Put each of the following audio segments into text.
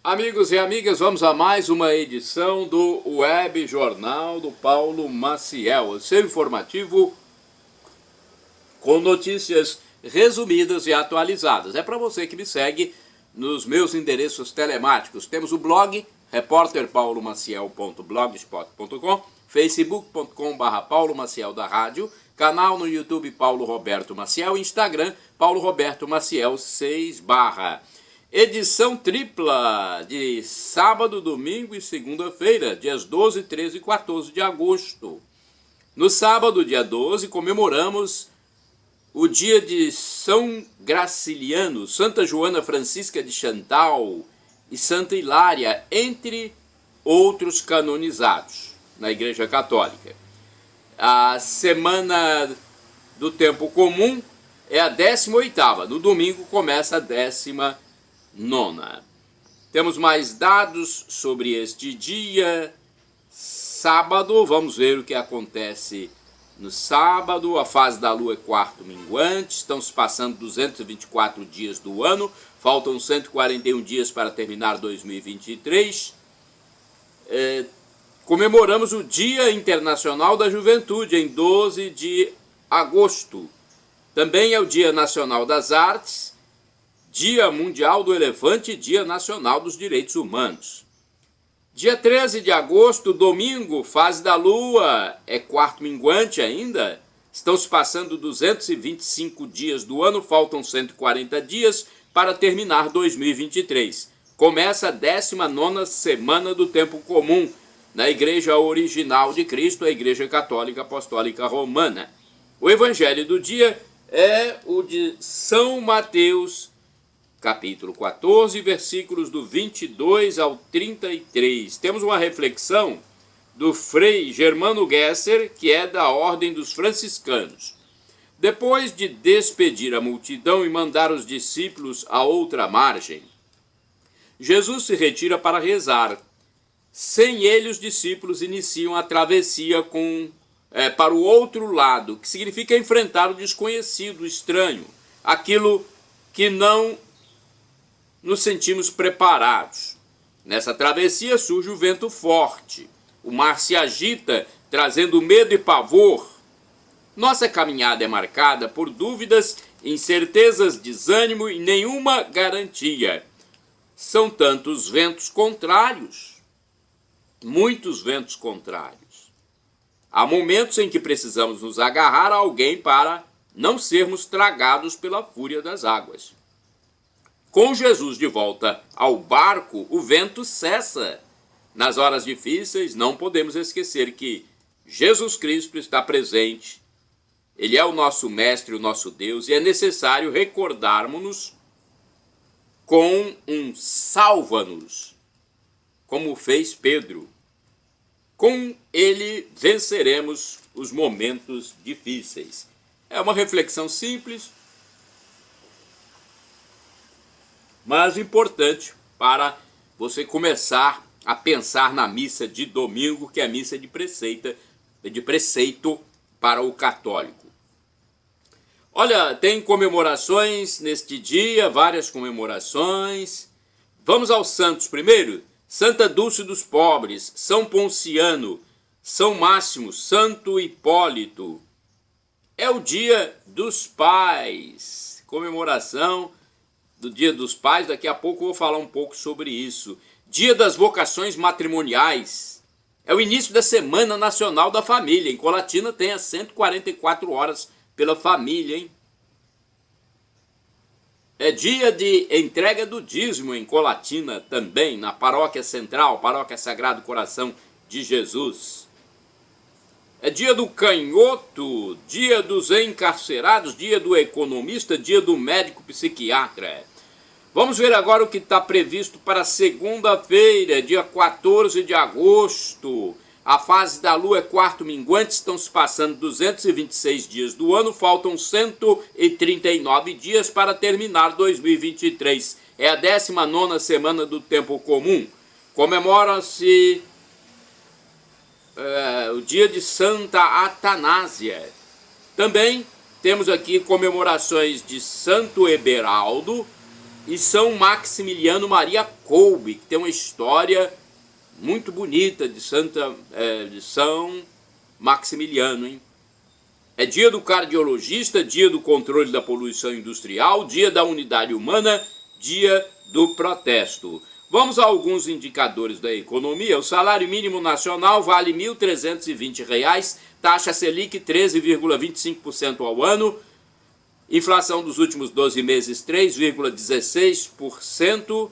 Amigos e amigas, vamos a mais uma edição do Web Jornal do Paulo Maciel, seu informativo com notícias resumidas e atualizadas. É para você que me segue nos meus endereços telemáticos. Temos o blog repórterpaulomaciel.blogspot.com, facebook.com/Paulo Maciel da Rádio, canal no YouTube Paulo Roberto Maciel, Instagram Paulo Roberto Maciel 6/. Edição tripla de sábado, domingo e segunda-feira, dias 12, 13 e 14 de agosto. No sábado, dia 12, comemoramos o dia de São Graciliano, Santa Joana Francisca de Chantal e Santa Hilária, entre outros canonizados na Igreja Católica. A Semana do Tempo Comum é a 18ª, no domingo começa a 19ª. Temos mais dados sobre este dia. Sábado, vamos ver o que acontece no sábado. A fase da lua é quarto minguante, estão se passando 224 dias do ano, faltam 141 dias para terminar 2023. Comemoramos o Dia Internacional da Juventude em 12 de agosto. Também é o Dia Nacional das Artes, Dia Mundial do Elefante e Dia Nacional dos Direitos Humanos. Dia 13 de agosto, domingo, fase da lua, é quarto minguante ainda. Estão se passando 225 dias do ano, faltam 140 dias para terminar 2023. Começa a 19ª Semana do Tempo Comum, na Igreja Original de Cristo, a Igreja Católica Apostólica Romana. O Evangelho do dia é o de São Mateus, capítulo 14, versículos do 22 ao 33. Temos uma reflexão do Frei Germano Gesser, que é da Ordem dos Franciscanos. Depois de despedir a multidão e mandar os discípulos a outra margem, Jesus se retira para rezar. Sem ele, os discípulos iniciam a travessia para o outro lado, que significa enfrentar o desconhecido, o estranho, aquilo que não nos sentimos preparados. Nessa travessia surge o vento forte, o mar se agita, trazendo medo e pavor. Nossa caminhada é marcada por dúvidas, incertezas, desânimo e nenhuma garantia. São tantos ventos contrários, muitos ventos contrários. Há momentos em que precisamos nos agarrar a alguém para não sermos tragados pela fúria das águas. Com Jesus de volta ao barco, o vento cessa. Nas horas difíceis, não podemos esquecer que Jesus Cristo está presente. Ele é o nosso mestre, o nosso Deus, e é necessário recordarmos-nos com um salva-nos, como fez Pedro. Com ele venceremos os momentos difíceis. É uma reflexão simples, mas importante para você começar a pensar na missa de domingo, que é a missa de preceito para o católico. Olha, tem comemorações neste dia, várias comemorações. Vamos aos santos primeiro. Santa Dulce dos Pobres, São Ponciano, São Máximo, Santo Hipólito. É o Dia dos Pais, comemoração do Dia dos Pais. Daqui a pouco eu vou falar um pouco sobre isso. Dia das Vocações Matrimoniais. É o início da Semana Nacional da Família. Em Colatina tem as 144 horas pela família, hein? É dia de entrega do dízimo em Colatina também, na Paróquia Central, Paróquia Sagrado Coração de Jesus. É dia do canhoto, dia dos encarcerados, dia do economista, dia do médico psiquiatra. Vamos ver agora o que está previsto para segunda-feira, dia 14 de agosto. A fase da lua é quarto minguante, estão se passando 226 dias do ano, faltam 139 dias para terminar 2023. É a 19ª Semana do Tempo Comum. Comemora-se o dia de Santa Atanásia. Também temos aqui comemorações de Santo Eberaldo, e São Maximiliano Maria Kolbe, que tem uma história muito bonita de São Maximiliano, hein? É dia do cardiologista, dia do controle da poluição industrial, dia da unidade humana, dia do protesto. Vamos a alguns indicadores da economia. O salário mínimo nacional vale R$ 1.320, taxa Selic 13,25% ao ano, inflação dos últimos 12 meses 3,16%,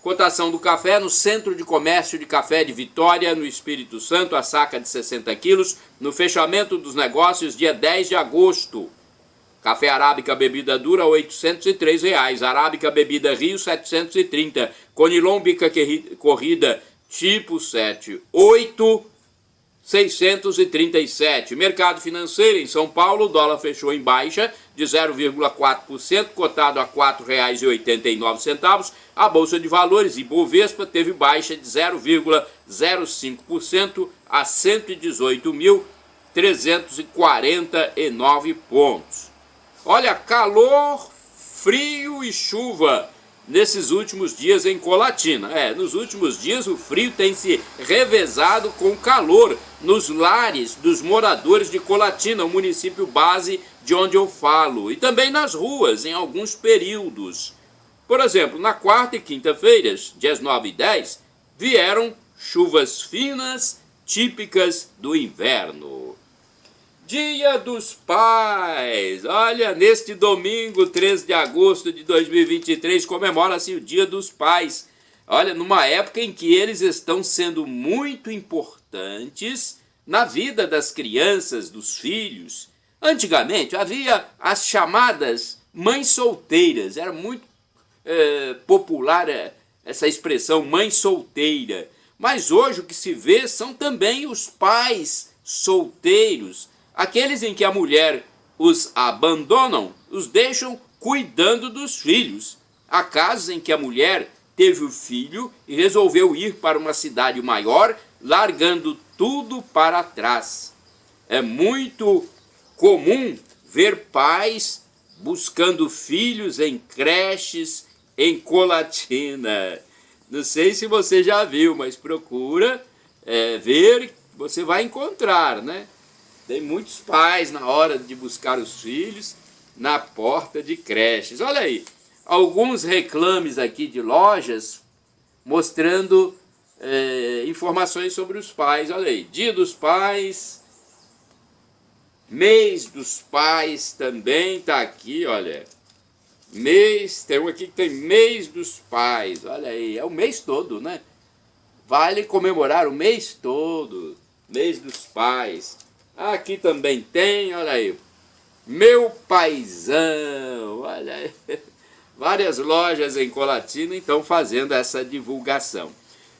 cotação do café no Centro de Comércio de Café de Vitória, no Espírito Santo, a saca de 60 quilos, no fechamento dos negócios, dia 10 de agosto. Café arábica bebida dura, R$ 803. Arábica bebida Rio, 730. Conilon bica corrida tipo 7, 637. Mercado financeiro em São Paulo, o dólar fechou em baixa de 0,4%, cotado a R$ 4,89. A Bolsa de Valores, Ibovespa, teve baixa de 0,05% a 118.349 pontos. Olha, calor, frio e chuva nesses últimos dias em Colatina. Nos últimos dias o frio tem se revezado com o calor nos lares dos moradores de Colatina, o município base de onde eu falo, e também nas ruas em alguns períodos. Por exemplo, na quarta e quinta-feiras, dias 9 e 10, vieram chuvas finas típicas do inverno. Dia dos Pais. Olha, neste domingo, 13 de agosto de 2023, comemora-se o Dia dos Pais. Olha, numa época em que eles estão sendo muito importantes na vida das crianças, dos filhos. Antigamente havia as chamadas mães solteiras. Era muito popular essa expressão mãe solteira. Mas hoje o que se vê são também os pais solteiros. Aqueles em que a mulher os abandonam, os deixam cuidando dos filhos. Há casos em que a mulher teve o filho e resolveu ir para uma cidade maior, largando tudo para trás. É muito comum ver pais buscando filhos em creches em Colatina. Não sei se você já viu, mas procura ver, você vai encontrar, né? Tem muitos pais na hora de buscar os filhos na porta de creches. Olha aí, alguns reclames aqui de lojas mostrando informações sobre os pais. Olha aí, Dia dos Pais, Mês dos Pais também está aqui, olha. Tem um aqui que tem Mês dos Pais, olha aí, é o mês todo, né? Vale comemorar o mês todo, Mês dos Pais. Aqui também tem, olha aí, Meu Paizão, olha aí. Várias lojas em Colatina estão fazendo essa divulgação.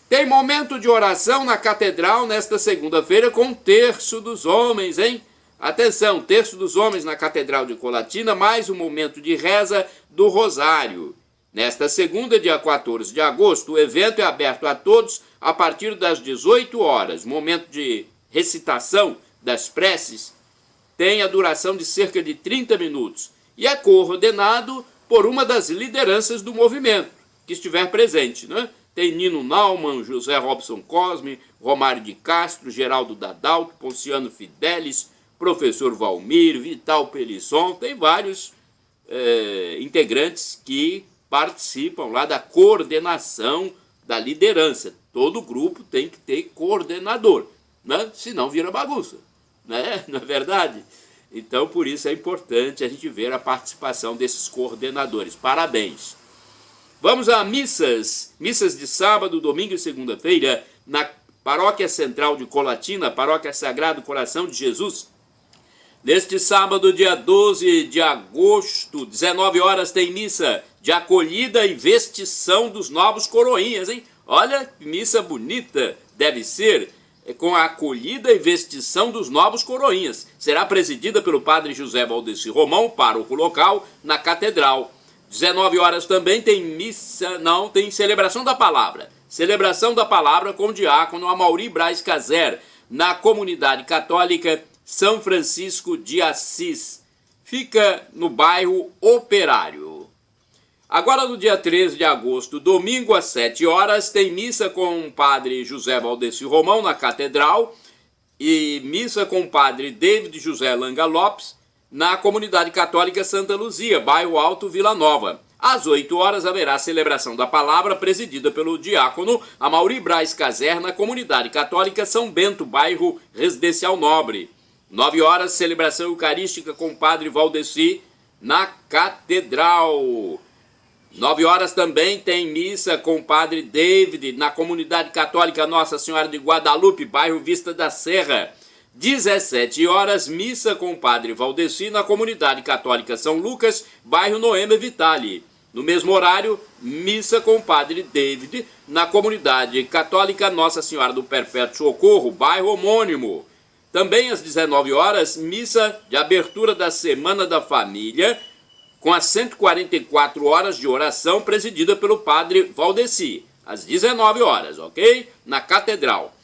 Tem momento de oração na catedral nesta segunda-feira com o Terço dos Homens, hein? Atenção, Terço dos Homens na Catedral de Colatina, mais um momento de reza do Rosário. Nesta segunda, dia 14 de agosto, o evento é aberto a todos a partir das 18 horas. Momento de recitação das preces tem a duração de cerca de 30 minutos e é coordenado por uma das lideranças do movimento que estiver presente, né? Tem Nino Naumann, José Robson Cosme, Romário de Castro, Geraldo Dadalto, Ponciano Fidelis, Professor Valmir, Vital Pelisson, tem vários integrantes que participam lá da coordenação da liderança. Todo grupo tem que ter coordenador, né? Senão vira bagunça, né? Não é verdade? Então, por isso é importante a gente ver a participação desses coordenadores. Parabéns! Vamos a missas de sábado, domingo e segunda-feira, na Paróquia Central de Colatina, Paróquia Sagrado Coração de Jesus. Neste sábado, dia 12 de agosto, 19 horas, tem missa de acolhida e vestição dos novos coroinhas, hein? Olha que missa bonita deve ser, com a acolhida e vestição dos novos coroinhas. Será presidida pelo padre José Valdeci Romão, pároco local, na Catedral. 19 horas também tem tem celebração da palavra. Celebração da palavra com o diácono Amaury Braz Caser, na comunidade católica São Francisco de Assis. Fica no bairro Operário. Agora, no dia 13 de agosto, domingo, às 7 horas, tem missa com o padre José Valdeci Romão na Catedral e missa com o padre David José Langa Lopes na Comunidade Católica Santa Luzia, bairro Alto, Vila Nova. Às 8 horas haverá celebração da palavra presidida pelo diácono Amaury Braz Caser na Comunidade Católica São Bento, bairro Residencial Nobre. 9 horas, celebração eucarística com o padre Valdeci na Catedral. 9 horas também tem missa com o padre David na Comunidade Católica Nossa Senhora de Guadalupe, bairro Vista da Serra. 17 horas, missa com o padre Valdeci na Comunidade Católica São Lucas, bairro Noema Vitali. No mesmo horário, missa com o padre David na Comunidade Católica Nossa Senhora do Perpétuo Socorro, bairro homônimo. Também às 19 horas, missa de abertura da Semana da Família, com as 144 horas de oração presidida pelo padre Valdeci, às 19 horas, ok? Na Catedral.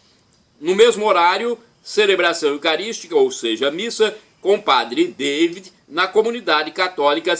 No mesmo horário, celebração eucarística, ou seja, missa com o padre David na Comunidade Católica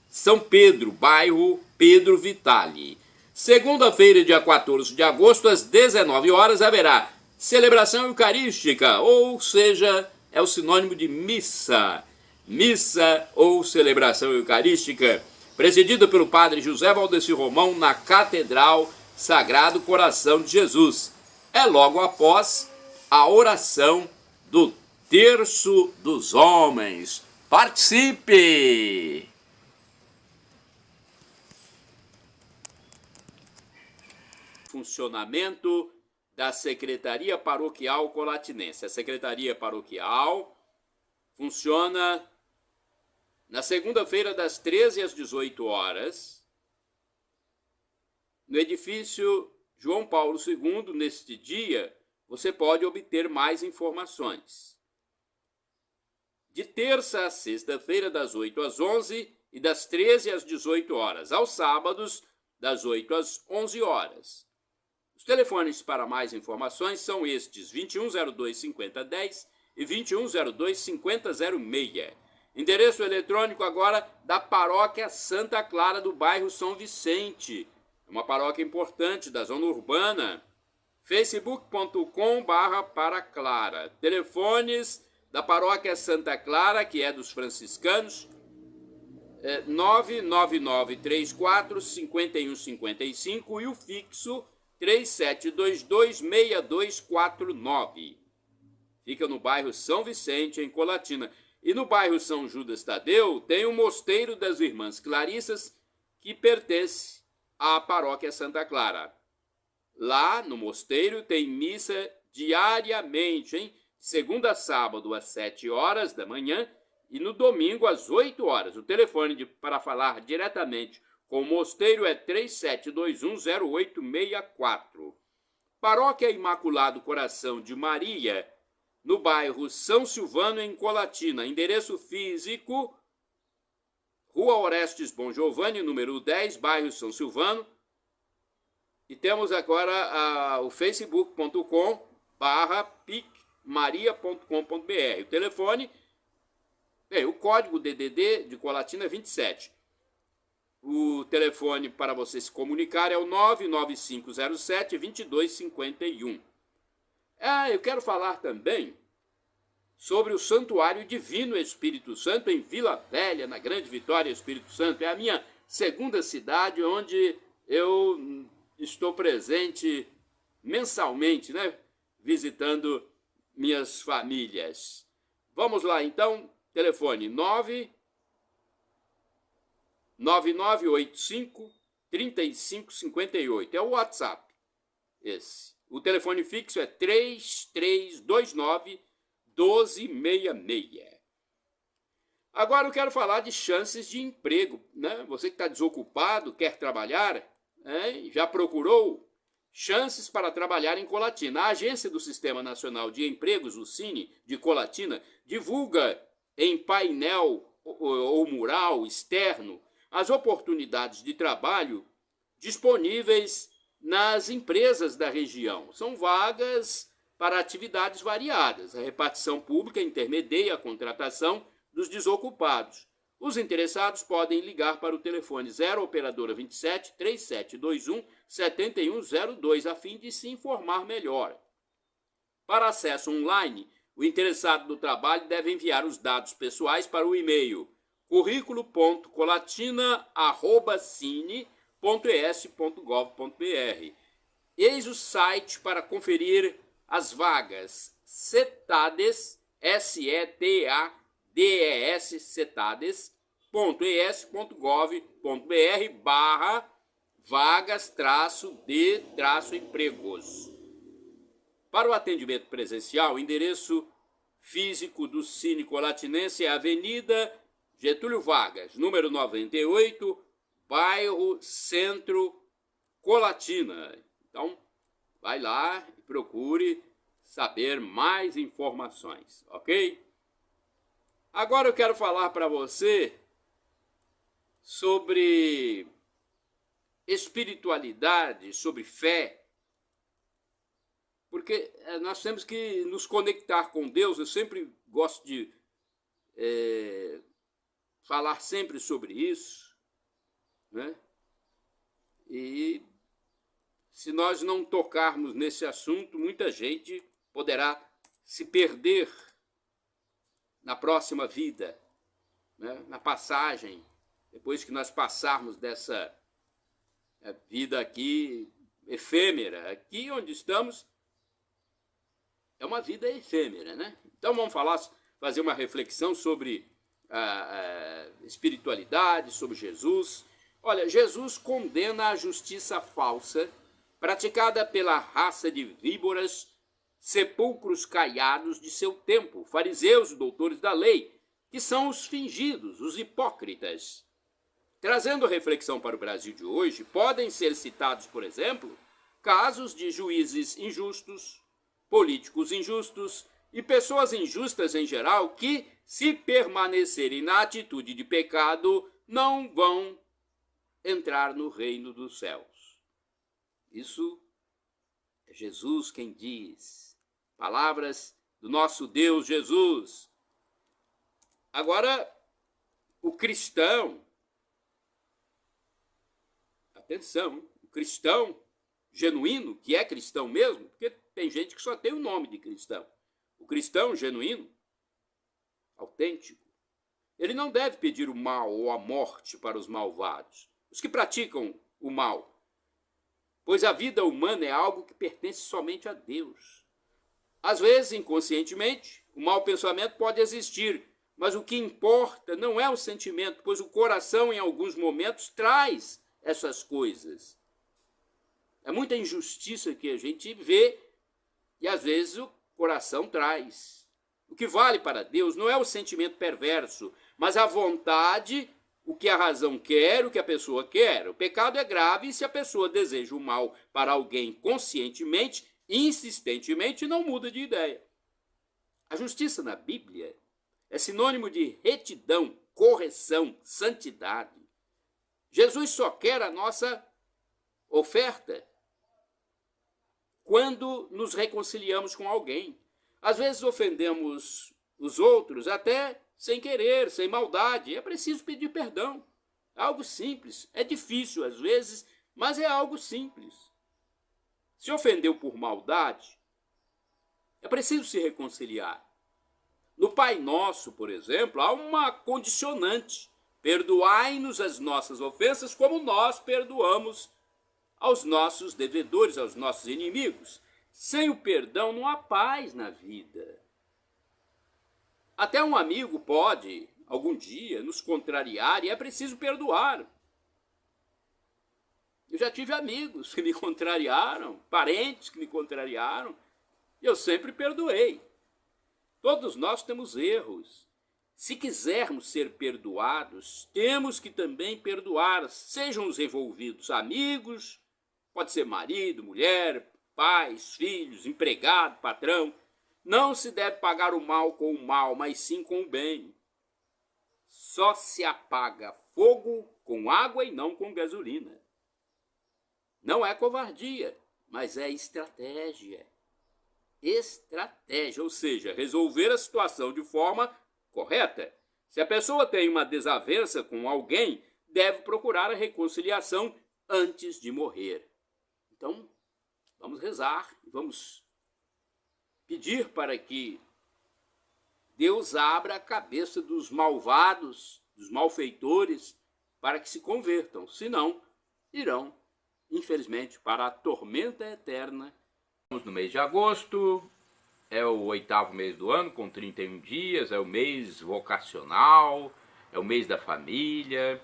São Pedro, bairro Pedro Vitali. Segunda-feira, dia 14 de agosto, às 19 horas, haverá celebração eucarística, ou seja, é o sinônimo de missa. Missa ou celebração eucarística, presidida pelo padre José Valdeci Romão na Catedral Sagrado Coração de Jesus. É logo após a oração do Terço dos Homens. Participe! Funcionamento da Secretaria Paroquial Colatinense. A Secretaria Paroquial funciona na segunda-feira, das 13 às 18 horas, no edifício João Paulo II. Neste dia, você pode obter mais informações. De terça a sexta-feira, das 8 às 11 e das 13 às 18 horas. Aos sábados, das 8 às 11 horas. Os telefones para mais informações são estes: 2102-5010 e 2102-5006. Endereço eletrônico agora da Paróquia Santa Clara do bairro São Vicente. É uma paróquia importante da zona urbana. facebook.com/paraclara. Telefones da Paróquia Santa Clara, que é dos franciscanos, 99934-5155 e o fixo 3722-6249. Fica no bairro São Vicente, em Colatina. E no bairro São Judas Tadeu tem o Mosteiro das Irmãs Clarissas, que pertence à Paróquia Santa Clara. Lá no mosteiro tem missa diariamente, hein? Segunda a sábado às 7 horas da manhã e no domingo às 8 horas. O telefone para falar diretamente com o mosteiro é 37210864. Paróquia Imaculado Coração de Maria, no bairro São Silvano, em Colatina. Endereço físico: Rua Orestes Bom Giovanni, número 10, bairro São Silvano. E temos agora o facebook.com/picmaria.com.br. O telefone, o código DDD de Colatina é 27. O telefone para você se comunicar é o 99507-2251. Eu quero falar também sobre o Santuário Divino Espírito Santo em Vila Velha, na Grande Vitória, Espírito Santo. É a minha segunda cidade onde eu estou presente mensalmente, né? Visitando minhas famílias. Vamos lá, então. Telefone 99985-3558. É o WhatsApp. Esse. O telefone fixo é 3329-1266. Agora eu quero falar de chances de emprego, né? Você que está desocupado, quer trabalhar, já procurou chances para trabalhar em Colatina. A Agência do Sistema Nacional de Empregos, o Cine, de Colatina, divulga em painel ou mural externo as oportunidades de trabalho disponíveis nas empresas da região. São vagas para atividades variadas. A repartição pública intermedia a contratação dos desocupados. Os interessados podem ligar para o telefone 0 operadora 27 3721 7102 a fim de se informar melhor. Para acesso online, o interessado no trabalho deve enviar os dados pessoais para o e-mail currículo.colatina@cine.es.gov.br. Eis o site para conferir as vagas CETADES, SETADES, cetades.es.gov.br/vagas-de-empregos. Para o atendimento presencial, o endereço físico do Cine Colatinense é Avenida Getúlio Vargas, número 98, bairro Centro, Colatina. Então, vai lá e procure saber mais informações, ok? Agora eu quero falar para você sobre espiritualidade, sobre fé, porque nós temos que nos conectar com Deus. Eu sempre gosto de falar sempre sobre isso, né? E se nós não tocarmos nesse assunto, muita gente poderá se perder na próxima vida, né? Na passagem, depois que nós passarmos dessa vida aqui efêmera. Aqui onde estamos é uma vida efêmera, né? Então vamos fazer uma reflexão sobre a espiritualidade, sobre Jesus. Olha, Jesus condena a justiça falsa praticada pela raça de víboras, sepulcros caiados de seu tempo, fariseus e doutores da lei, que são os fingidos, os hipócritas. Trazendo reflexão para o Brasil de hoje, podem ser citados, por exemplo, casos de juízes injustos, políticos injustos e pessoas injustas em geral que, se permanecerem na atitude de pecado, não vão entrar no reino dos céus. Isso é Jesus quem diz. Palavras do nosso Deus Jesus. Agora, o cristão, atenção, o cristão genuíno, que é cristão mesmo, porque tem gente que só tem o nome de cristão. O cristão genuíno, autêntico, ele não deve pedir o mal ou a morte para os malvados, os que praticam o mal, pois a vida humana é algo que pertence somente a Deus. Às vezes, inconscientemente, o mau pensamento pode existir, mas o que importa não é o sentimento, pois o coração, em alguns momentos, traz essas coisas. É muita injustiça que a gente vê e, às vezes, o coração traz. O que vale para Deus não é o sentimento perverso, mas a vontade, o que a razão quer, o que a pessoa quer. O pecado é grave e se a pessoa deseja o mal para alguém conscientemente, insistentemente, não muda de ideia. A justiça na Bíblia é sinônimo de retidão, correção, santidade. Jesus só quer a nossa oferta quando nos reconciliamos com alguém. Às vezes ofendemos os outros até sem querer, sem maldade. É preciso pedir perdão. É algo simples. É difícil às vezes, mas é algo simples. Se ofendeu por maldade, é preciso se reconciliar. No Pai Nosso, por exemplo, há uma condicionante. Perdoai-nos as nossas ofensas como nós perdoamos aos nossos devedores, aos nossos inimigos. Sem o perdão não há paz na vida. Até um amigo pode, algum dia, nos contrariar e é preciso perdoar. Eu já tive amigos que me contrariaram, parentes que me contrariaram, e eu sempre perdoei. Todos nós temos erros. Se quisermos ser perdoados, temos que também perdoar, sejam os envolvidos amigos, pode ser marido, mulher, pais, filhos, empregado, patrão. Não se deve pagar o mal com o mal, mas sim com o bem. Só se apaga fogo com água e não com gasolina. Não é covardia, mas é estratégia. Estratégia, ou seja, resolver a situação de forma correta. Se a pessoa tem uma desavença com alguém, deve procurar a reconciliação antes de morrer. Então, vamos rezar, vamos pedir para que Deus abra a cabeça dos malvados, dos malfeitores, para que se convertam. Senão, irão, infelizmente, para a tormenta eterna. Estamos no mês de agosto, é o 8º mês do ano, com 31 dias, é o mês vocacional, é o mês da família,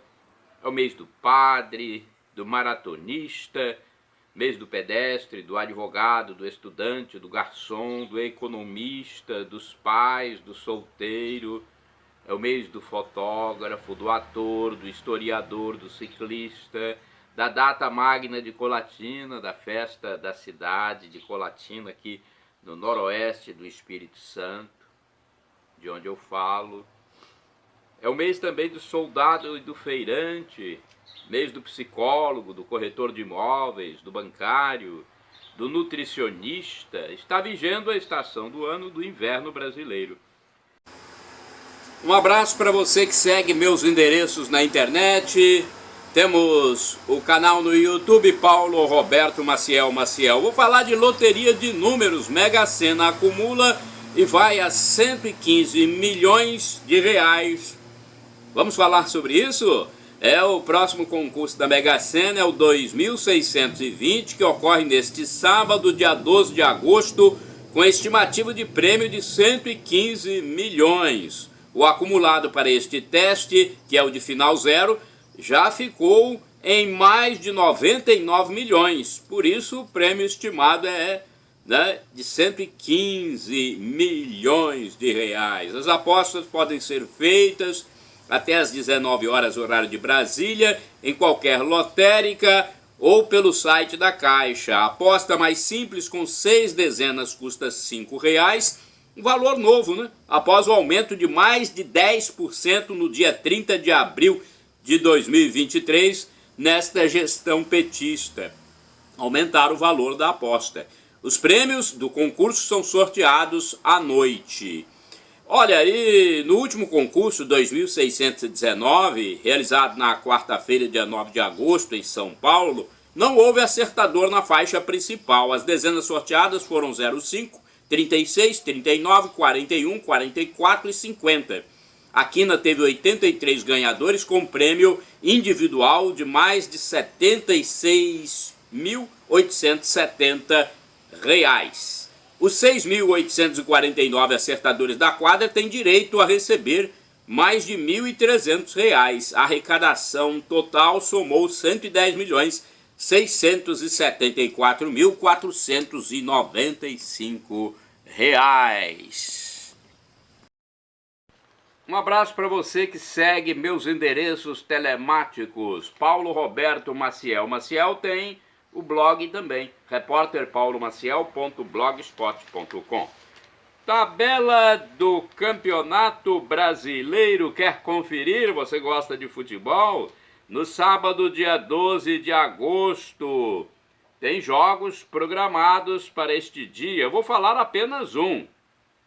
é o mês do padre, do maratonista, mês do pedestre, do advogado, do estudante, do garçom, do economista, dos pais, do solteiro. É o mês do fotógrafo, do ator, do historiador, do ciclista, da data magna de Colatina, da festa da cidade de Colatina, aqui no noroeste do Espírito Santo, de onde eu falo. É o mês também do soldado e do feirante, mês do psicólogo, do corretor de imóveis, do bancário, do nutricionista. Está vigendo a estação do ano do inverno brasileiro. Um abraço para você que segue meus endereços na internet. Temos o canal no YouTube, Paulo Roberto Maciel. Vou falar de loteria de números. Mega Sena acumula e vai a 115 milhões de reais. Vamos falar sobre isso? É o próximo concurso da Mega Sena, é o 2620, que ocorre neste sábado, dia 12 de agosto, com estimativa de prêmio de 115 milhões. O acumulado para este teste, que é o de final zero, já ficou em mais de 99 milhões. Por isso, o prêmio estimado é de 115 milhões de reais. As apostas podem ser feitas até às 19 horas, horário de Brasília, em qualquer lotérica ou pelo site da Caixa. A aposta mais simples, com 6 dezenas, custa R$ 5,00. Um valor novo, né? Após o aumento de mais de 10% no dia 30 de abril de 2023, nesta gestão petista. Aumentaram o valor da aposta. Os prêmios do concurso são sorteados à noite. Olha, e no último concurso, 2619, realizado na quarta-feira, dia 9 de agosto, em São Paulo, não houve acertador na faixa principal. As dezenas sorteadas foram 05, 36, 39, 41, 44 e 50. A quina teve 83 ganhadores com prêmio individual de mais de R$ 76.870. Os 6.849 acertadores da quadra têm direito a receber mais de R$ 1.300. A arrecadação total somou R$ 110.674.495. Um abraço para você que segue meus endereços telemáticos. Paulo Roberto Maciel. Maciel tem o blog também, repórterpaulomaciel.blogspot.com. Tabela do Campeonato Brasileiro. Quer conferir? Você gosta de futebol? No sábado, dia 12 de agosto, tem jogos programados para este dia. Eu vou falar apenas um.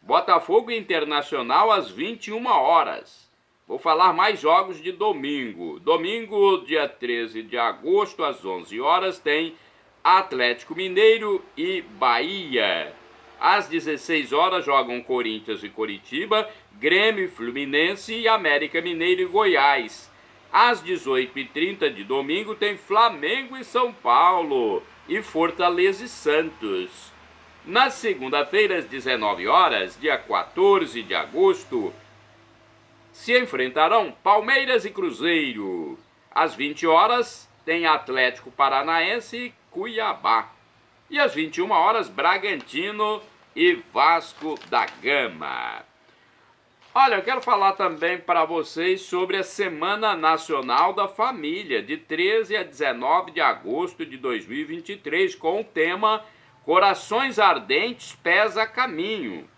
Botafogo Internacional às 21 horas. Vou falar mais jogos de domingo. Domingo, dia 13 de agosto, às 11 horas, tem Atlético Mineiro e Bahia. Às 16 horas jogam Corinthians e Coritiba, Grêmio e Fluminense e América Mineiro e Goiás. Às 18h30 de domingo tem Flamengo e São Paulo e Fortaleza e Santos. Na segunda-feira, às 19 horas, dia 14 de agosto, se enfrentarão Palmeiras e Cruzeiro. Às 20 horas, tem Atlético Paranaense e Cuiabá. E às 21 horas, Bragantino e Vasco da Gama. Olha, eu quero falar também para vocês sobre a Semana Nacional da Família, de 13 a 19 de agosto de 2023, com o tema Corações Ardentes, Pés a Caminho,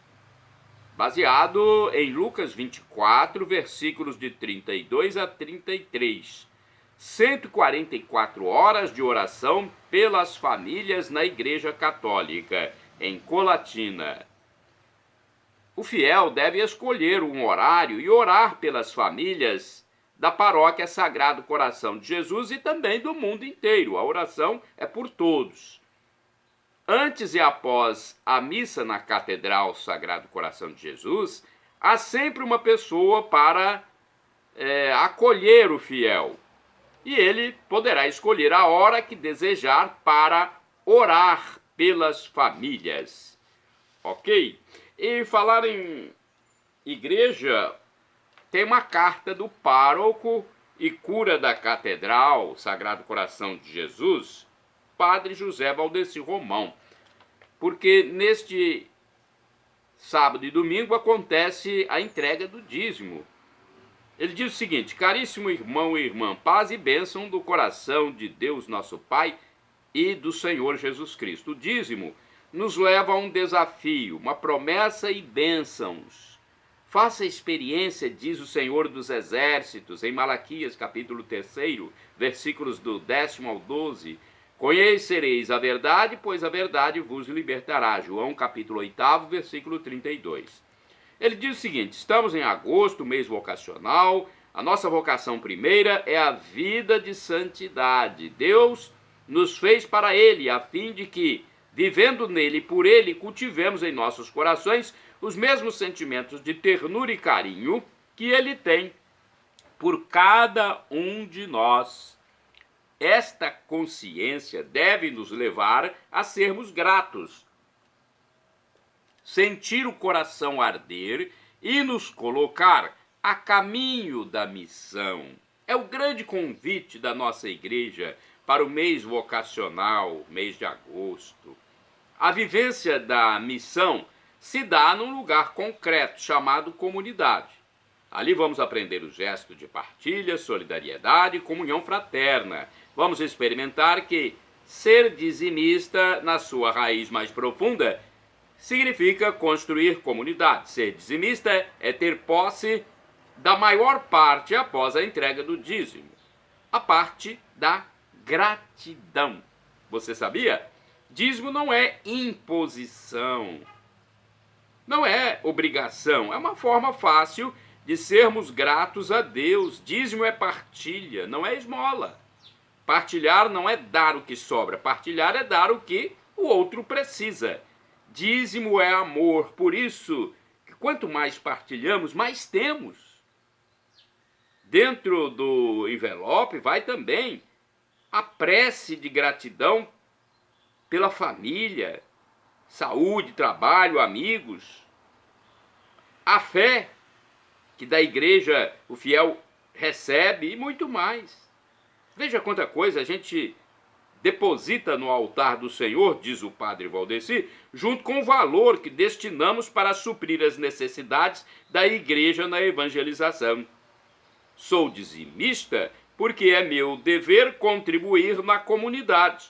baseado em Lucas 24, versículos de 32 a 33. 144 horas de oração pelas famílias na Igreja Católica, em Colatina. o fiel deve escolher um horário e orar pelas famílias da paróquia Sagrado Coração de Jesus e também do mundo inteiro. A oração é por todos. Antes e após a missa na Catedral Sagrado Coração de Jesus, há sempre uma pessoa para acolher o fiel. E ele poderá escolher a hora que desejar para orar pelas famílias. Ok? E falar em igreja, tem uma carta do pároco e cura da Catedral Sagrado Coração de Jesus, Padre José Valdeci Romão. Porque neste sábado e domingo acontece a entrega do dízimo. Ele diz o seguinte: caríssimo irmão e irmã, paz e bênção do coração de Deus nosso Pai e do Senhor Jesus Cristo. O dízimo nos leva a um desafio, uma promessa e bênçãos. Faça a experiência, diz o Senhor dos Exércitos, em Malaquias capítulo 3, versículos do 10 ao 12. Conhecereis a verdade, pois a verdade vos libertará. João capítulo 8, versículo 32. Ele diz o seguinte: estamos em agosto, mês vocacional. A nossa vocação primeira é a vida de santidade. Deus nos fez para Ele, a fim de que, vivendo nele e por Ele, cultivemos em nossos corações os mesmos sentimentos de ternura e carinho que Ele tem por cada um de nós. Esta consciência deve nos levar a sermos gratos, sentir o coração arder e nos colocar a caminho da missão. É o grande convite da nossa igreja para o mês vocacional, mês de agosto. A vivência da missão se dá num lugar concreto, chamado comunidade. Ali vamos aprender o gesto de partilha, solidariedade e comunhão fraterna. Vamos experimentar que ser dizimista, na sua raiz mais profunda, significa construir comunidade. Ser dizimista é ter posse da maior parte após a entrega do dízimo. A parte da gratidão. Você sabia? Dízimo não é imposição, não é obrigação, é uma forma fácil de sermos gratos a Deus. Dízimo é partilha, não é esmola. Partilhar não é dar o que sobra, partilhar é dar o que o outro precisa. Dízimo é amor, por isso que quanto mais partilhamos, mais temos. Dentro do envelope vai também a prece de gratidão pela família, saúde, trabalho, amigos. A fé que da igreja o fiel recebe e muito mais. Veja quanta coisa a gente deposita no altar do Senhor, diz o Padre Valdeci, junto com o valor que destinamos para suprir as necessidades da igreja na evangelização. Sou dizimista porque é meu dever contribuir na comunidade.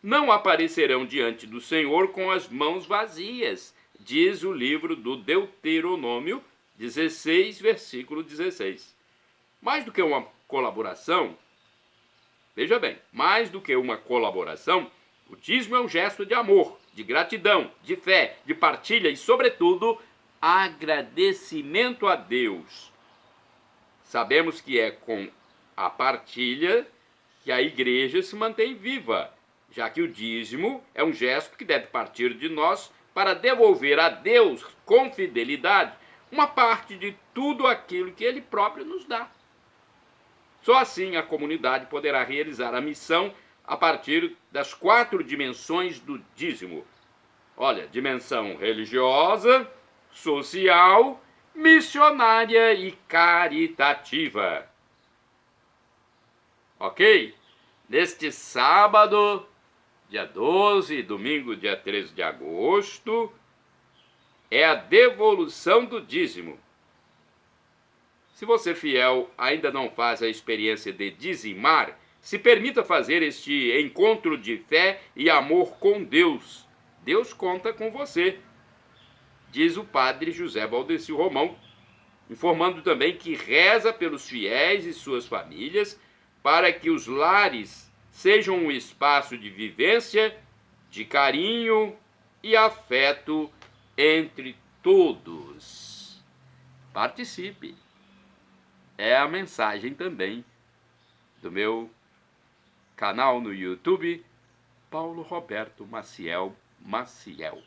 Não aparecerão diante do Senhor com as mãos vazias, diz o livro do Deuteronômio 16, versículo 16. Mais do que uma colaboração, veja bem, mais do que uma colaboração, o dízimo é um gesto de amor, de gratidão, de fé, de partilha e, sobretudo, agradecimento a Deus. Sabemos que é com a partilha que a igreja se mantém viva, já que o dízimo é um gesto que deve partir de nós para devolver a Deus com fidelidade uma parte de tudo aquilo que Ele próprio nos dá. Só assim a comunidade poderá realizar a missão a partir das 4 dimensões do dízimo. Olha, dimensão religiosa, social, missionária e caritativa. Ok? Neste sábado, dia 12 e domingo, dia 13 de agosto, é a devolução do dízimo. Se você, fiel, ainda não faz a experiência de dizimar, se permita fazer este encontro de fé e amor com Deus. Deus conta com você, diz o Padre José Valdeci Romão, informando também que reza pelos fiéis e suas famílias para que os lares sejam um espaço de vivência, de carinho e afeto entre todos. Participe. É a mensagem também do meu canal no YouTube, Paulo Roberto Maciel Maciel.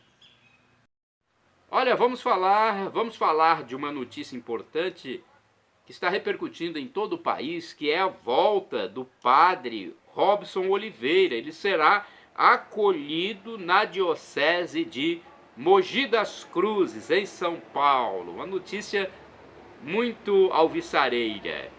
Olha, vamos falar de uma notícia importante que está repercutindo em todo o país, que é a volta do padre Robson Oliveira. Ele será acolhido na diocese de Mogi das Cruzes, em São Paulo. Uma notícia muito alvissareira.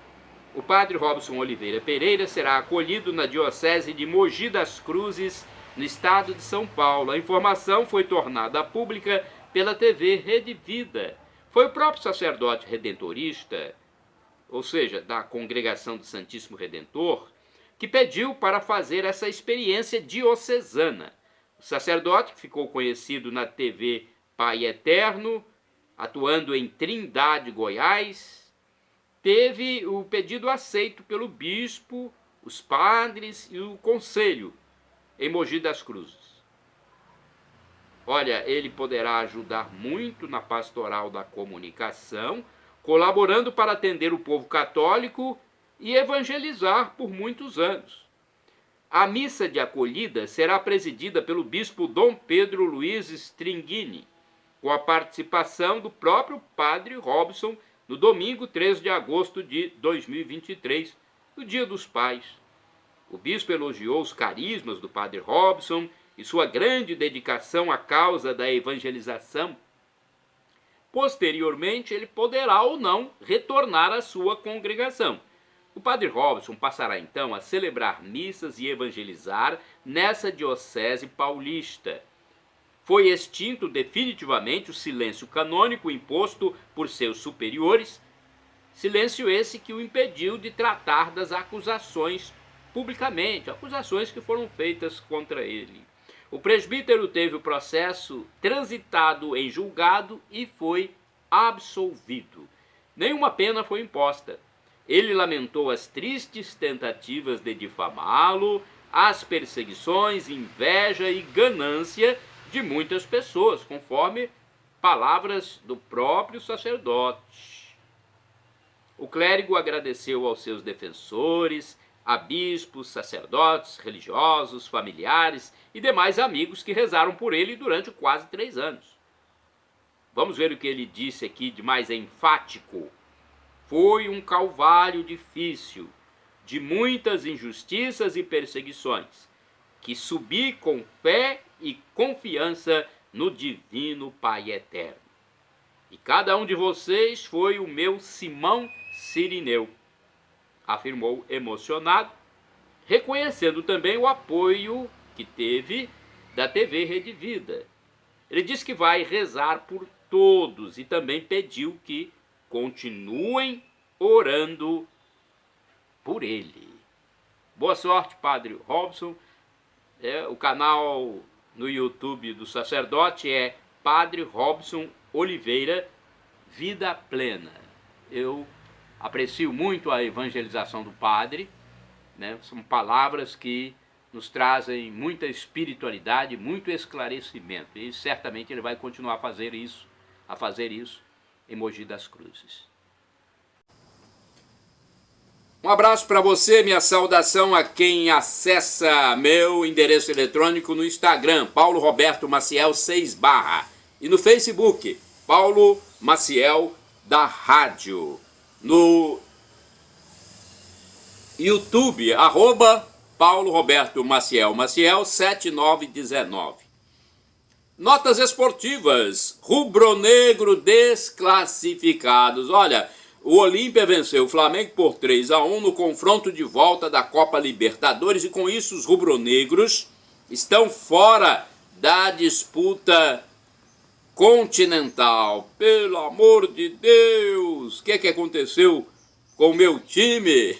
O padre Robson Oliveira Pereira será acolhido na diocese de Mogi das Cruzes, no estado de São Paulo. A informação foi tornada pública pela TV Rede Vida. Foi o próprio sacerdote redentorista, ou seja, da Congregação do Santíssimo Redentor, que pediu para fazer essa experiência diocesana. O sacerdote, que ficou conhecido na TV Pai Eterno, atuando em Trindade, Goiás, teve o pedido aceito pelo bispo, os padres e o conselho em Mogi das Cruzes. Olha, ele poderá ajudar muito na pastoral da comunicação, colaborando para atender o povo católico e evangelizar por muitos anos. A missa de acolhida será presidida pelo bispo Dom Pedro Luiz Stringini, com a participação do próprio padre Robson, no domingo 3 de agosto de 2023, no Dia dos Pais. O bispo elogiou os carismas do padre Robson e sua grande dedicação à causa da evangelização. Posteriormente, ele poderá ou não retornar à sua congregação. O padre Robson passará então a celebrar missas e evangelizar nessa diocese paulista. Foi extinto definitivamente o silêncio canônico imposto por seus superiores, silêncio esse que o impediu de tratar das acusações publicamente, acusações que foram feitas contra ele. O presbítero teve o processo transitado em julgado e foi absolvido. Nenhuma pena foi imposta. Ele lamentou as tristes tentativas de difamá-lo, as perseguições, inveja e ganância de muitas pessoas, conforme palavras do próprio sacerdote. O clérigo agradeceu aos seus defensores, a bispos, sacerdotes, religiosos, familiares e demais amigos que rezaram por ele durante quase 3 anos. Vamos ver o que ele disse aqui de mais enfático. Foi um calvário difícil, de muitas injustiças e perseguições, que subi com fé e confiança no divino Pai Eterno. E cada um de vocês foi o meu Simão Cirineu, afirmou emocionado, reconhecendo também o apoio que teve da TV Rede Vida. Ele disse que vai rezar por todos e também pediu que continuem orando por ele. Boa sorte, padre Robson. O canal no YouTube do sacerdote é Padre Robson Oliveira Vida Plena. Eu aprecio muito a evangelização do padre, né? São palavras que nos trazem muita espiritualidade, muito esclarecimento, e certamente ele vai continuar a fazer isso em Mogi das Cruzes. Um abraço para você, minha saudação a quem acessa meu endereço eletrônico no Instagram, Paulo Roberto Maciel 6 / e no Facebook, Paulo Maciel da Rádio. No YouTube, Paulo Roberto Maciel 7919. Notas esportivas, rubro-negro desclassificados. Olha, o Olímpia venceu o Flamengo por 3-1 no confronto de volta da Copa Libertadores e com isso os rubro-negros estão fora da disputa continental. Pelo amor de Deus, o que aconteceu com o meu time?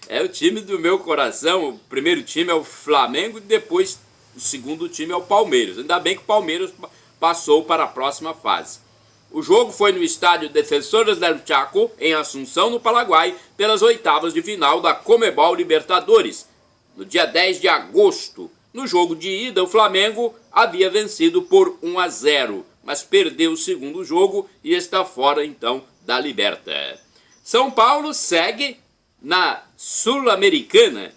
É o time do meu coração. O primeiro time é o Flamengo e depois o segundo time é o Palmeiras. Ainda bem que o Palmeiras passou para a próxima fase. O jogo foi no estádio Defensores del Chaco, em Assunção, no Paraguai, pelas oitavas de final da Conmebol Libertadores, no dia 10 de agosto. No jogo de ida, o Flamengo havia vencido por 1-0, mas perdeu o segundo jogo e está fora então da Liberta. São Paulo segue na Sul-Americana.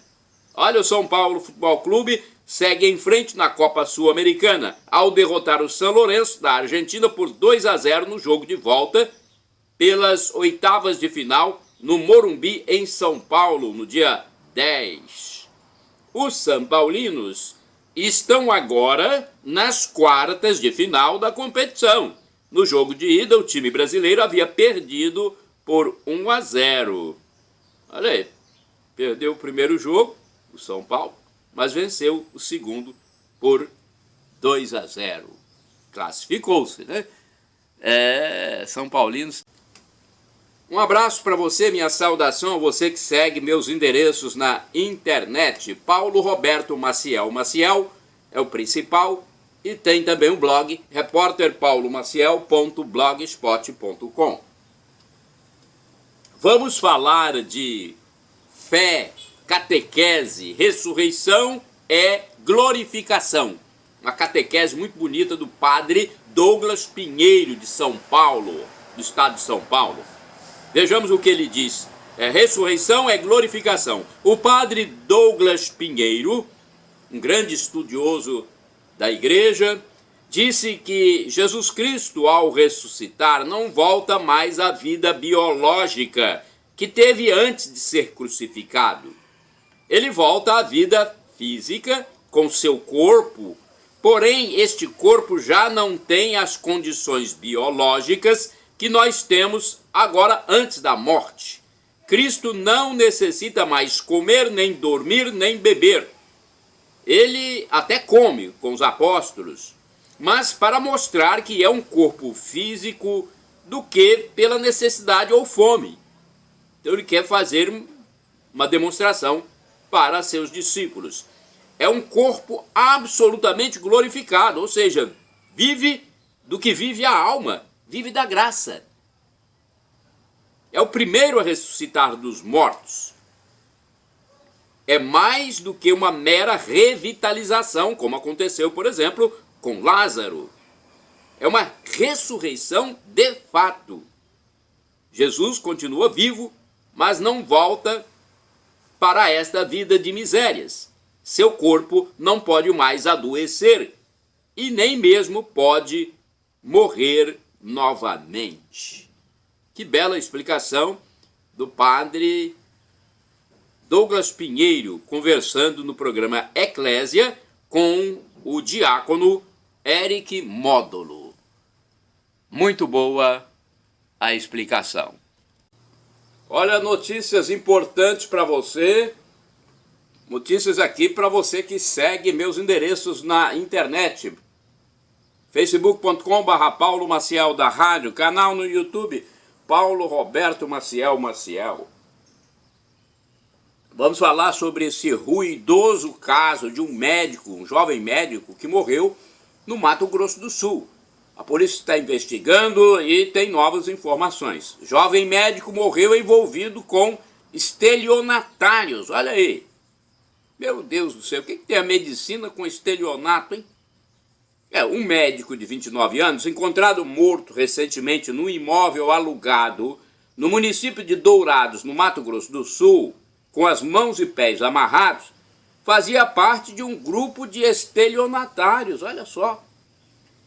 Olha, o São Paulo Futebol Clube segue em frente na Copa Sul-Americana ao derrotar o São Lourenço da Argentina por 2-0 no jogo de volta pelas oitavas de final no Morumbi, em São Paulo, no dia 10. Os São Paulinos estão agora nas quartas de final da competição. No jogo de ida, o time brasileiro havia perdido por 1-0. Olha aí, perdeu o primeiro jogo, o São Paulo, mas venceu o segundo por 2-0. Classificou-se, né? São Paulinos. Um abraço para você, minha saudação a você que segue meus endereços na internet. Paulo Roberto Maciel. Maciel é o principal e tem também o blog repórterpaulomaciel.blogspot.com. Vamos falar de fé, catequese, ressurreição é glorificação. Uma catequese muito bonita do padre Douglas Pinheiro, de São Paulo, do estado de São Paulo. Vejamos o que ele diz. Ressurreição é glorificação. O padre Douglas Pinheiro, um grande estudioso da igreja, disse que Jesus Cristo, ao ressuscitar, não volta mais à vida biológica que teve antes de ser crucificado. Ele volta à vida física com seu corpo, porém este corpo já não tem as condições biológicas que nós temos agora antes da morte. Cristo não necessita mais comer, nem dormir, nem beber. Ele até come com os apóstolos, mas para mostrar que é um corpo físico do que pela necessidade ou fome. Então ele quer fazer uma demonstração para seus discípulos. É um corpo absolutamente glorificado, ou seja, vive do que vive a alma, vive da graça. É o primeiro a ressuscitar dos mortos. É mais do que uma mera revitalização, como aconteceu, por exemplo, com Lázaro. É uma ressurreição de fato. Jesus continua vivo, mas não volta para esta vida de misérias. Seu corpo não pode mais adoecer e nem mesmo pode morrer novamente. Que bela explicação do padre Douglas Pinheiro, conversando no programa Eclésia com o diácono Eric Módolo. Muito boa a explicação. Olha, notícias importantes para você. Notícias aqui para você que segue meus endereços na internet. facebook.com/Paulo Maciel da Rádio, canal no YouTube Paulo Roberto Maciel Maciel. Vamos falar sobre esse ruidoso caso de um médico, um jovem médico que morreu no Mato Grosso do Sul. A polícia está investigando e tem novas informações. Jovem médico morreu envolvido com estelionatários. Olha aí. Meu Deus do céu, o que tem a medicina com estelionato, hein? Um médico de 29 anos, encontrado morto recentemente num imóvel alugado no município de Dourados, no Mato Grosso do Sul, com as mãos e pés amarrados, fazia parte de um grupo de estelionatários, olha só.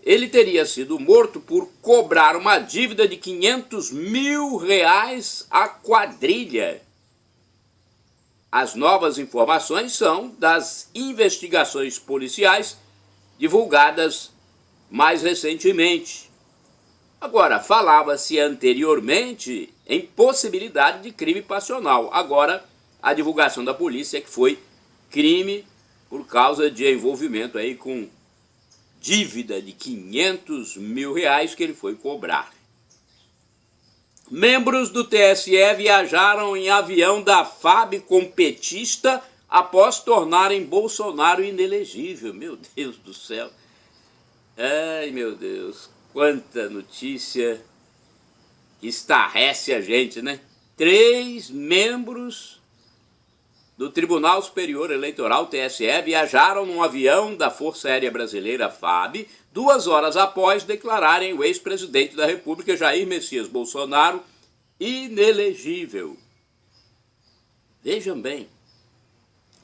Ele teria sido morto por cobrar uma dívida de R$500 mil à quadrilha. As novas informações são das investigações policiais divulgadas mais recentemente. Agora, falava-se anteriormente em possibilidade de crime passional. Agora, a divulgação da polícia é que foi crime por causa de envolvimento aí com dívida de R$500 mil que ele foi cobrar. Membros do TSE viajaram em avião da FAB com petista após tornarem Bolsonaro inelegível. Meu Deus do céu. Ai, meu Deus. Quanta notícia que estarrece a gente, né? 3 membros do Tribunal Superior Eleitoral, TSE, viajaram num avião da Força Aérea Brasileira, FAB, 2 horas após declararem o ex-presidente da República, Jair Messias Bolsonaro, inelegível. Vejam bem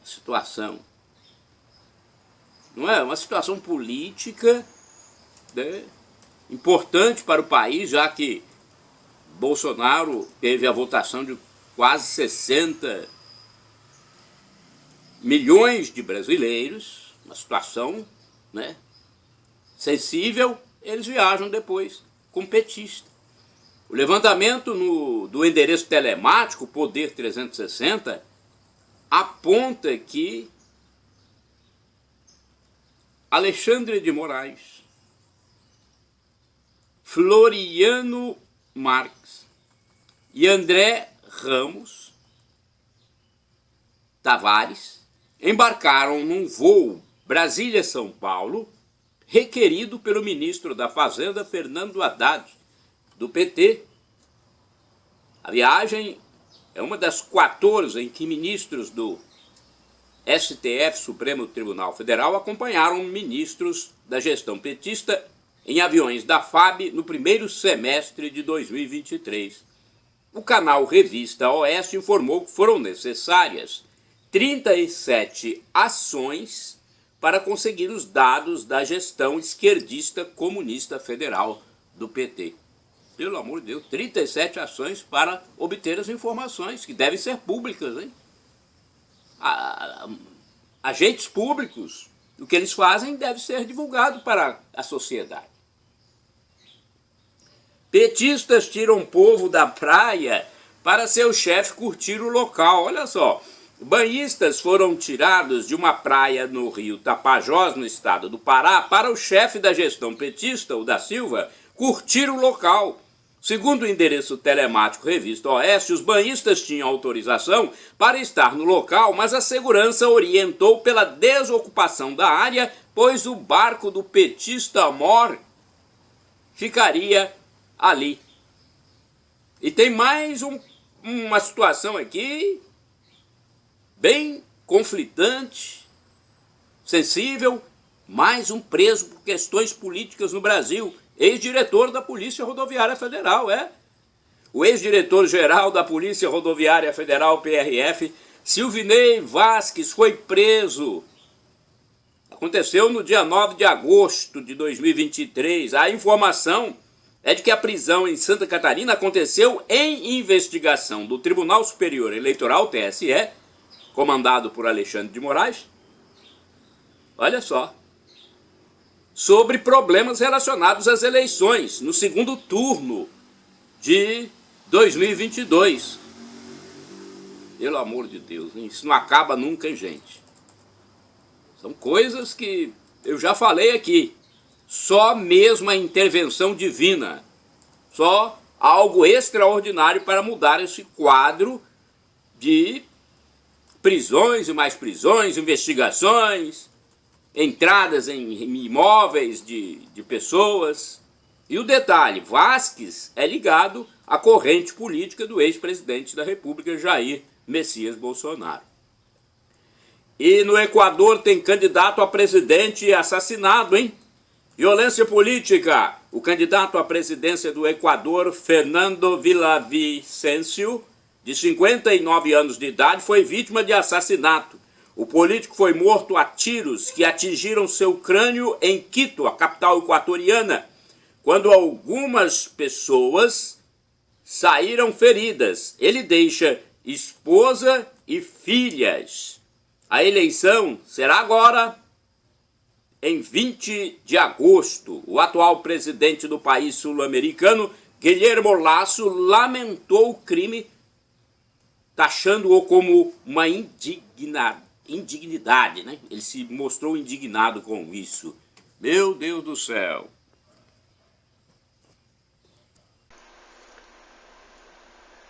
a situação. Não é uma situação política, né, importante para o país, já que Bolsonaro teve a votação de quase 60 milhões de brasileiros, uma situação, né, sensível. Eles viajam depois com petista. O levantamento do endereço telemático Poder 360 aponta que Alexandre de Moraes, Floriano Marques e André Ramos Tavares embarcaram num voo Brasília-São Paulo, requerido pelo ministro da Fazenda, Fernando Haddad, do PT. A viagem é uma das 14 em que ministros do STF, Supremo Tribunal Federal, acompanharam ministros da gestão petista em aviões da FAB no primeiro semestre de 2023. O canal Revista Oeste informou que foram necessárias 37 ações para conseguir os dados da gestão esquerdista comunista federal do PT. Pelo amor de Deus, 37 ações para obter as informações, que devem ser públicas, hein? Agentes públicos, o que eles fazem deve ser divulgado para a sociedade. Petistas tiram o povo da praia para seu chefe curtir o local. Olha só, banhistas foram tirados de uma praia no Rio Tapajós, no estado do Pará, para o chefe da gestão petista, o da Silva, curtir o local. Segundo o endereço telemático Revista Oeste, os banhistas tinham autorização para estar no local, mas a segurança orientou pela desocupação da área, pois o barco do petista Mor ficaria ali. E tem mais uma situação aqui bem conflitante, sensível, mais um preso por questões políticas no Brasil. Ex-diretor da Polícia Rodoviária Federal, o ex-diretor-geral da Polícia Rodoviária Federal, PRF, Silvinei Vasquez, foi preso. Aconteceu no dia 9 de agosto de 2023. A informação é de que a prisão em Santa Catarina aconteceu em investigação do Tribunal Superior Eleitoral, TSE, comandado por Alexandre de Moraes. Olha só. Sobre problemas relacionados às eleições no segundo turno de 2022. Pelo amor de Deus, hein? Isso não acaba nunca, hein, gente? São coisas que eu já falei aqui. Só mesmo a intervenção divina, só algo extraordinário para mudar esse quadro de prisões e mais prisões, investigações, entradas em imóveis de pessoas. E o detalhe, Vasquez é ligado à corrente política do ex-presidente da República, Jair Messias Bolsonaro. E no Equador tem candidato a presidente assassinado, hein? Violência política. O candidato à presidência do Equador, Fernando Villavicencio, de 59 anos de idade, foi vítima de assassinato. O político foi morto a tiros que atingiram seu crânio em Quito, a capital equatoriana, quando algumas pessoas saíram feridas. Ele deixa esposa e filhas. A eleição será agora, em 20 de agosto. O atual presidente do país sul-americano, Guillermo Lasso, lamentou o crime, taxando-o como uma indignidade, né? Ele se mostrou indignado com isso. Meu Deus do céu.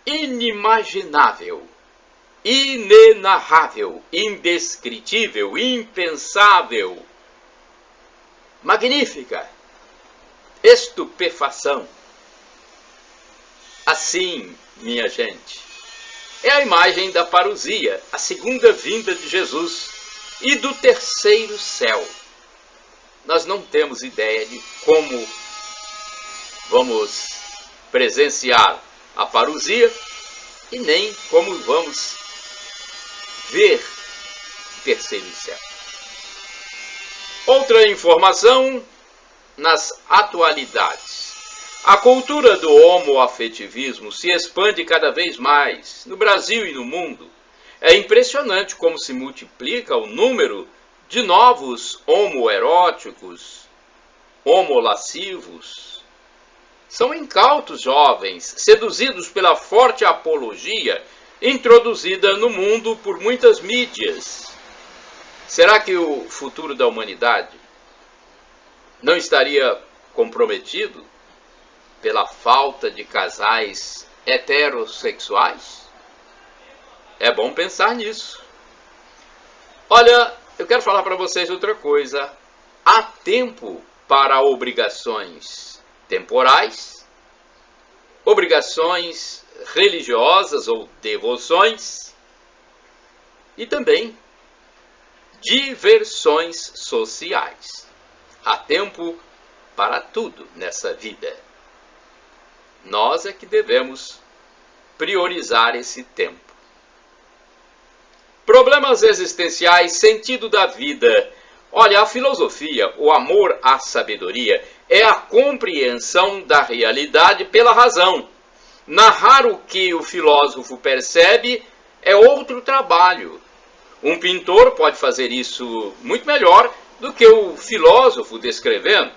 Inimaginável, inenarrável, indescritível, impensável, magnífica, estupefação. Assim, minha gente, é a imagem da parousia, a segunda vinda de Jesus e do terceiro céu. Nós não temos ideia de como vamos presenciar a parousia e nem como vamos ver o terceiro céu. Outra informação nas atualidades. A cultura do homoafetivismo se expande cada vez mais no Brasil e no mundo. É impressionante como se multiplica o número de novos homoeróticos, homolascivos. São incautos jovens, seduzidos pela forte apologia introduzida no mundo por muitas mídias. Será que o futuro da humanidade não estaria comprometido pela falta de casais heterossexuais? É bom pensar nisso. Olha, eu quero falar para vocês outra coisa. Há tempo para obrigações temporais, obrigações religiosas ou devoções e também diversões sociais. Há tempo para tudo nessa vida. Nós é que devemos priorizar esse tempo. Problemas existenciais, sentido da vida. Olha, a filosofia, o amor à sabedoria, é a compreensão da realidade pela razão. Narrar o que o filósofo percebe é outro trabalho. Um pintor pode fazer isso muito melhor do que o filósofo descrevendo.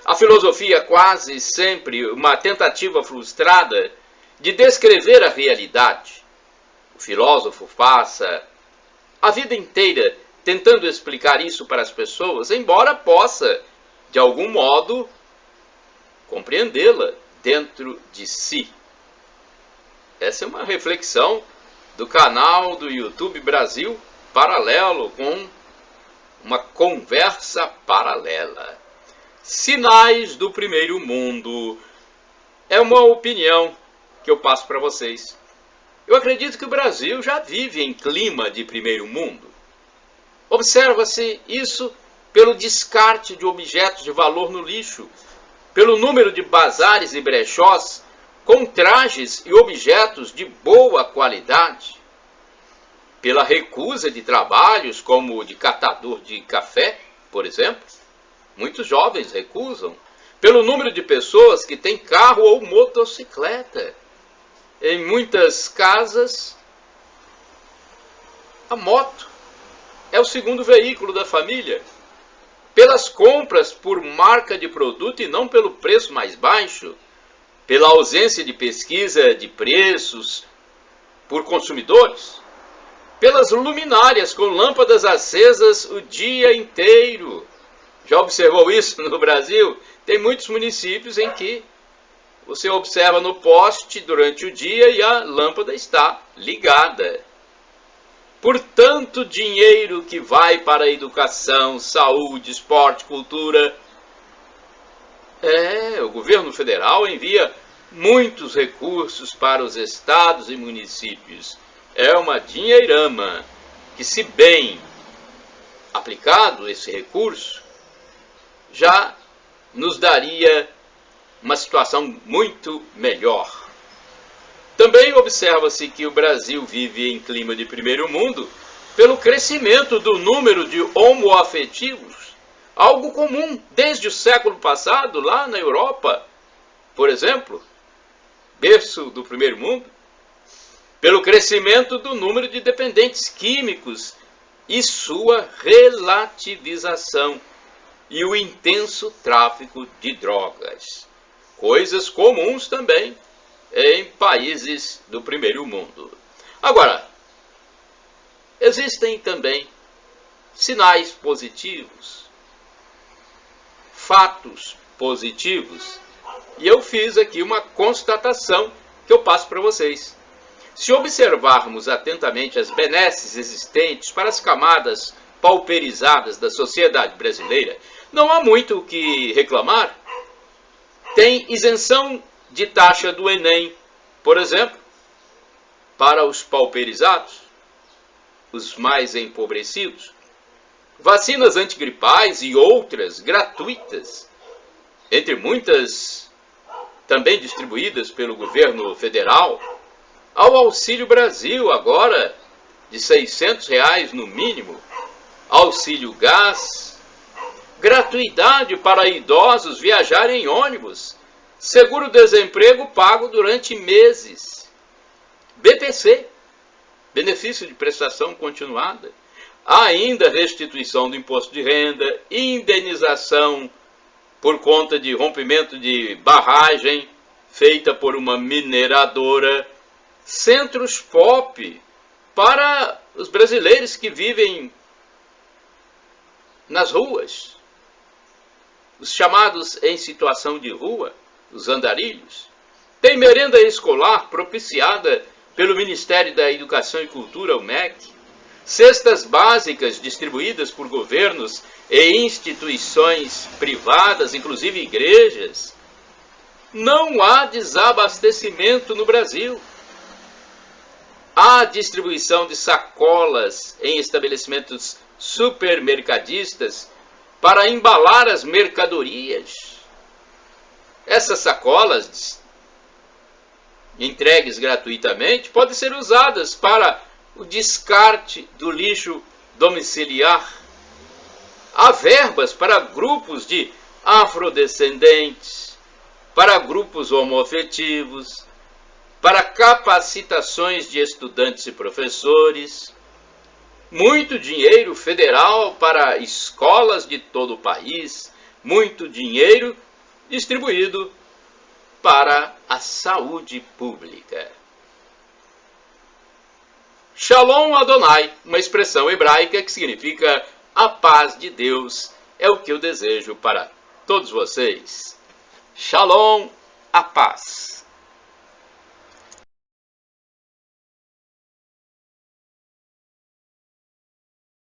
A filosofia é quase sempre uma tentativa frustrada de descrever a realidade. O filósofo passa a vida inteira tentando explicar isso para as pessoas, embora possa, de algum modo, compreendê-la dentro de si. Essa é uma reflexão do canal do YouTube Brasil Paralelo, com uma conversa paralela. Sinais do primeiro mundo. É uma opinião que eu passo para vocês. Eu acredito que o Brasil já vive em clima de primeiro mundo. Observa-se isso pelo descarte de objetos de valor no lixo, pelo número de bazares e brechós com trajes e objetos de boa qualidade, pela recusa de trabalhos como o de catador de café, por exemplo. Muitos jovens recusam, pelo número de pessoas que têm carro ou motocicleta. Em muitas casas, a moto é o segundo veículo da família. Pelas compras por marca de produto e não pelo preço mais baixo, pela ausência de pesquisa de preços por consumidores, pelas luminárias com lâmpadas acesas o dia inteiro. Já observou isso no Brasil? Tem muitos municípios em que você observa no poste durante o dia e a lâmpada está ligada. Por tanto dinheiro que vai para a educação, saúde, esporte, cultura. O governo federal envia muitos recursos para os estados e municípios. É uma dinheirama que, se bem aplicado esse recurso, já nos daria uma situação muito melhor. Também observa-se que o Brasil vive em clima de primeiro mundo pelo crescimento do número de homoafetivos, algo comum desde o século passado lá na Europa, por exemplo, berço do primeiro mundo, pelo crescimento do número de dependentes químicos e sua relativização, e o intenso tráfico de drogas, coisas comuns também em países do primeiro mundo. Agora, existem também sinais positivos, fatos positivos, e eu fiz aqui uma constatação que eu passo para vocês. Se observarmos atentamente as benesses existentes para as camadas pauperizadas da sociedade brasileira, não há muito o que reclamar. Tem isenção de taxa do Enem, por exemplo. para os pauperizados, os mais empobrecidos. Vacinas antigripais e outras gratuitas, entre muitas também distribuídas pelo governo federal, ao Auxílio Brasil agora de R$ 600 no mínimo, auxílio gás, gratuidade para idosos viajarem em ônibus, seguro-desemprego pago durante meses, BPC, benefício de prestação continuada, há ainda restituição do imposto de renda, indenização por conta de rompimento de barragem feita por uma mineradora, centros POP para os brasileiros que vivem nas ruas, os chamados em situação de rua, os andarilhos. Tem merenda escolar propiciada pelo Ministério da Educação e Cultura, o MEC, cestas básicas distribuídas por governos e instituições privadas, inclusive igrejas. Não há desabastecimento no Brasil. Há distribuição de sacolas em estabelecimentos supermercadistas para embalar as mercadorias. Essas sacolas, entregues gratuitamente, podem ser usadas para o descarte do lixo domiciliar. Há verbas para grupos de afrodescendentes, para grupos homoafetivos, para capacitações de estudantes e professores, muito dinheiro federal para escolas de todo o país, muito dinheiro distribuído para a saúde pública. Shalom Adonai, uma expressão hebraica que significa a paz de Deus, é o que eu desejo para todos vocês. Shalom, a paz.